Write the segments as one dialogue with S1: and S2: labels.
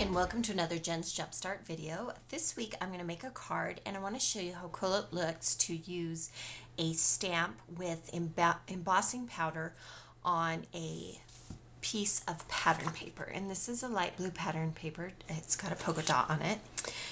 S1: and welcome to another Jen's Jumpstart video. This week I'm going to make a card and I want to show you how cool it looks to use a stamp with embossing powder on a piece of pattern paper. And this is a light blue pattern paper. It's got a polka dot on it.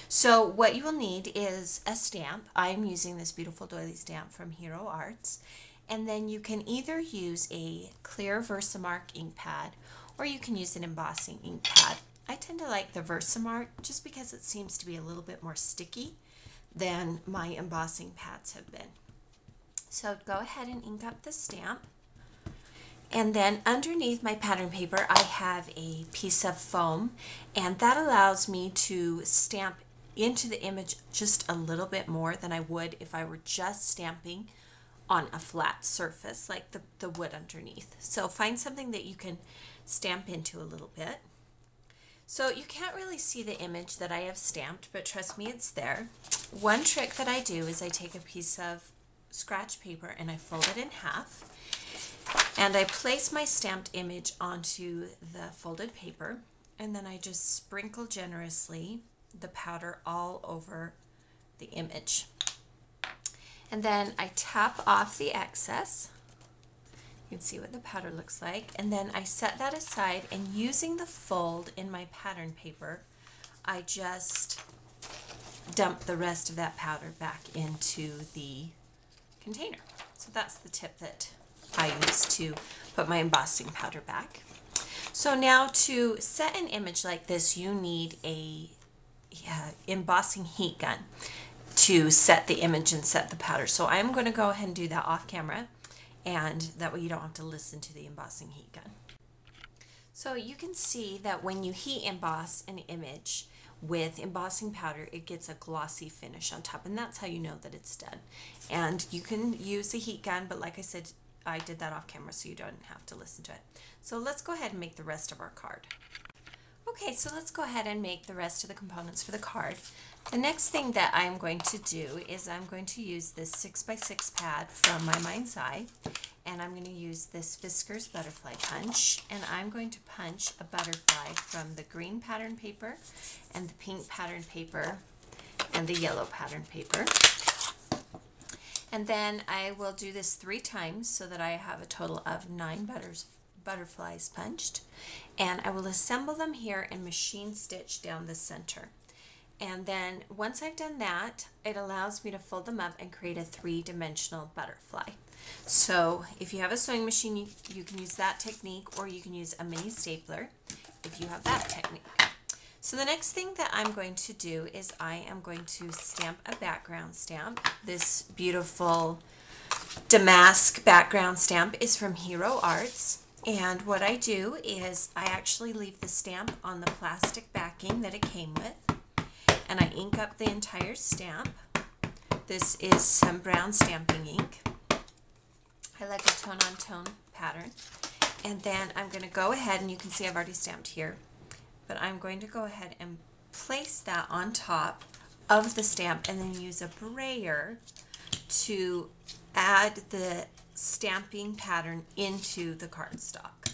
S1: So what you will need is a stamp. I'm using this beautiful doily stamp from Hero Arts. And then you can either use a clear Versamark ink pad or you can use an embossing ink pad. I tend to like the Versamark just because it seems to be a little bit more sticky than my embossing pads have been. So go ahead and ink up the stamp. And then underneath my pattern paper I have a piece of foam, and that allows me to stamp into the image just a little bit more than I would if I were just stamping on a flat surface like the wood underneath. So find something that you can stamp into a little bit. So you can't really see the image that I have stamped, but trust me, it's there. One trick that I do is I take a piece of scratch paper and I fold it in half, and I place my stamped image onto the folded paper, and then I just sprinkle generously the powder all over the image. And then I tap off the excess. You can see what the powder looks like, and then I set that aside, and using the fold in my pattern paper I just dump the rest of that powder back into the container. So that's the tip that I use to put my embossing powder back. So now to set an image like this you need a embossing heat gun to set the image and set the powder. So I'm going to go ahead and do that off camera, and that way you don't have to listen to the embossing heat gun. So you can see that when you heat emboss an image with embossing powder, it gets a glossy finish on top, and that's how you know that it's done. And you can use the heat gun, but like I said, I did that off camera so you don't have to listen to it. So let's go ahead and make the rest of our card. Okay, so let's go ahead and make the rest of the components for the card. The next thing that I'm going to do is I'm going to use this 6x6 pad from My Mind's Eye, and I'm going to use this Fiskars butterfly punch, and I'm going to punch a butterfly from the green pattern paper and the pink pattern paper and the yellow pattern paper. And then I will do this 3 times so that I have a total of 9 butterflies punched, and I will assemble them here and machine stitch down the center. And then once I've done that, it allows me to fold them up and create a 3-dimensional butterfly. So if you have a sewing machine, you can use that technique, or you can use a mini stapler if you have that technique. So the next thing that I'm going to do is I am going to stamp a background stamp. This beautiful damask background stamp is from Hero Arts. And what I do is I actually leave the stamp on the plastic backing that it came with, and I ink up the entire stamp. This is some brown stamping ink. I like a tone-on-tone pattern. And then I'm going to go ahead, and you can see I've already stamped here, but I'm going to go ahead and place that on top of the stamp and then use a brayer to add the stamping pattern into the cardstock.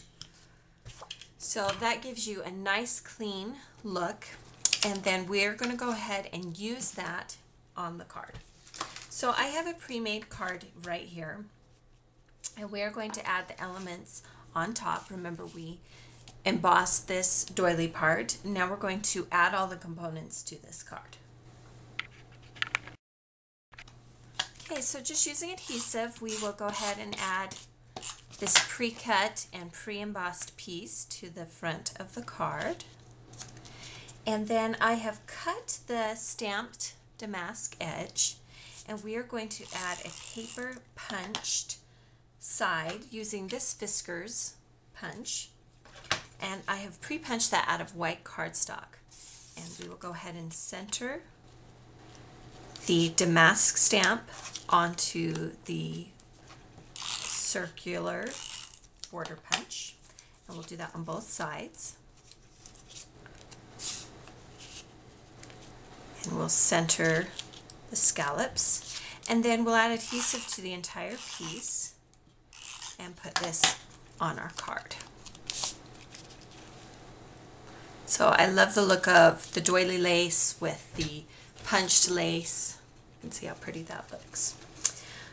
S1: So that gives you a nice clean look, and then we're going to go ahead and use that on the card. So I have a pre-made card right here, and we're going to add the elements on top. Remember, we embossed this doily part. Now we're going to add all the components to this card. Okay, so just using adhesive, we will go ahead and add this pre-cut and pre-embossed piece to the front of the card. And then I have cut the stamped damask edge, and we are going to add a paper punched side using this Fiskars punch. And I have pre-punched that out of white cardstock. And we will go ahead and center the damask stamp onto the circular border punch, and we'll do that on both sides. And we'll center the scallops, and then we'll add adhesive to the entire piece and put this on our card. So I love the look of the doily lace with the punched lace. You can see how pretty that looks.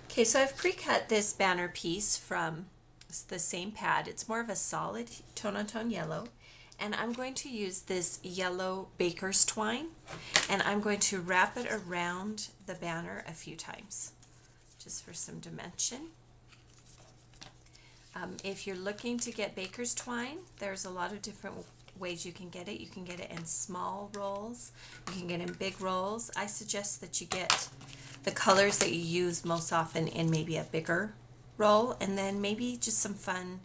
S1: Okay, so I've pre-cut this banner piece from the same pad. It's more of a solid tone-on-tone yellow. And I'm going to use this yellow baker's twine, and I'm going to wrap it around the banner a few times, just for some dimension. If you're looking to get baker's twine, there's a lot of different ways you can get it. You can get it in small rolls, you can get it in big rolls. I suggest that you get the colors that you use most often in maybe a bigger roll, and then maybe just some fun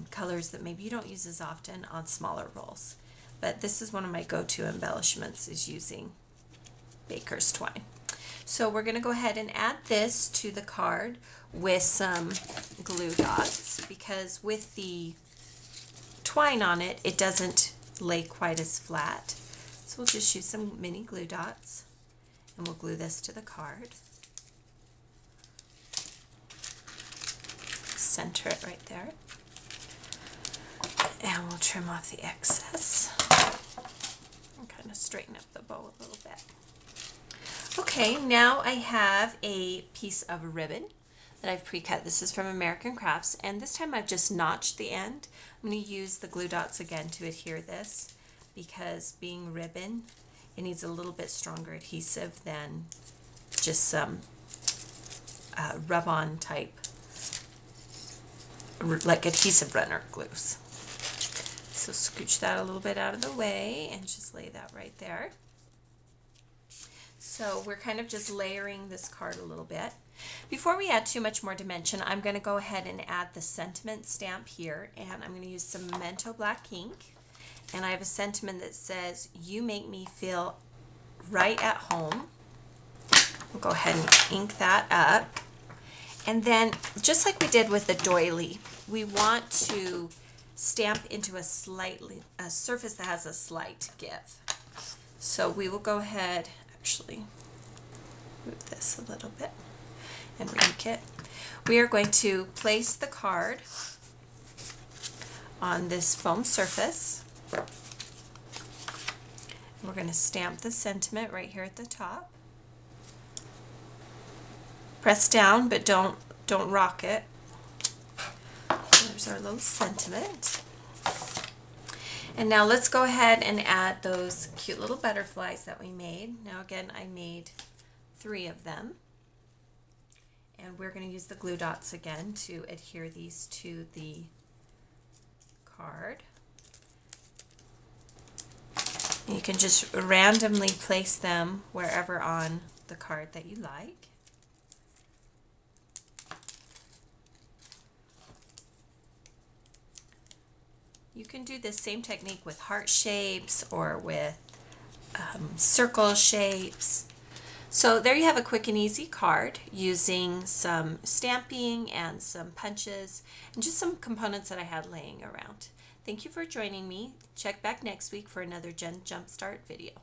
S1: colors that maybe you don't use as often on smaller rolls. But this is one of my go-to embellishments, is using baker's twine. So we're going to go ahead and add this to the card with some glue dots, because with the twine on it, it doesn't lay quite as flat. So we'll just use some mini glue dots, and we'll glue this to the card. Center it right there. And we'll trim off the excess and kind of straighten up the bow a little bit. Okay, now I have a piece of ribbon that I've pre-cut. This is from American Crafts, and this time I've just notched the end. I'm going to use the glue dots again to adhere this, because being ribbon, it needs a little bit stronger adhesive than just some rub-on type, like adhesive runner glues. So scooch that a little bit out of the way and just lay that right there. So we're kind of just layering this card a little bit. Before we add too much more dimension, I'm going to go ahead and add the sentiment stamp here, and I'm going to use some Memento black ink, and I have a sentiment that says, "You make me feel right at home." We'll go ahead and ink that up, and then just like we did with the doily, we want to stamp into a surface that has a slight give. So we will go ahead, actually move this a little bit and re-ink it. We are going to place the card on this foam surface. We're going to stamp the sentiment right here at the top. Press down, but don't rock it. There's our little sentiment. And now let's go ahead and add those cute little butterflies that we made. Now again, I made 3 of them. And we're going to use the glue dots again to adhere these to the card. You can just randomly place them wherever on the card that you like. You can do this same technique with heart shapes or with circle shapes. So there you have a quick and easy card using some stamping and some punches and just some components that I had laying around. Thank you for joining me. Check back next week for another Jen Jumpstart video.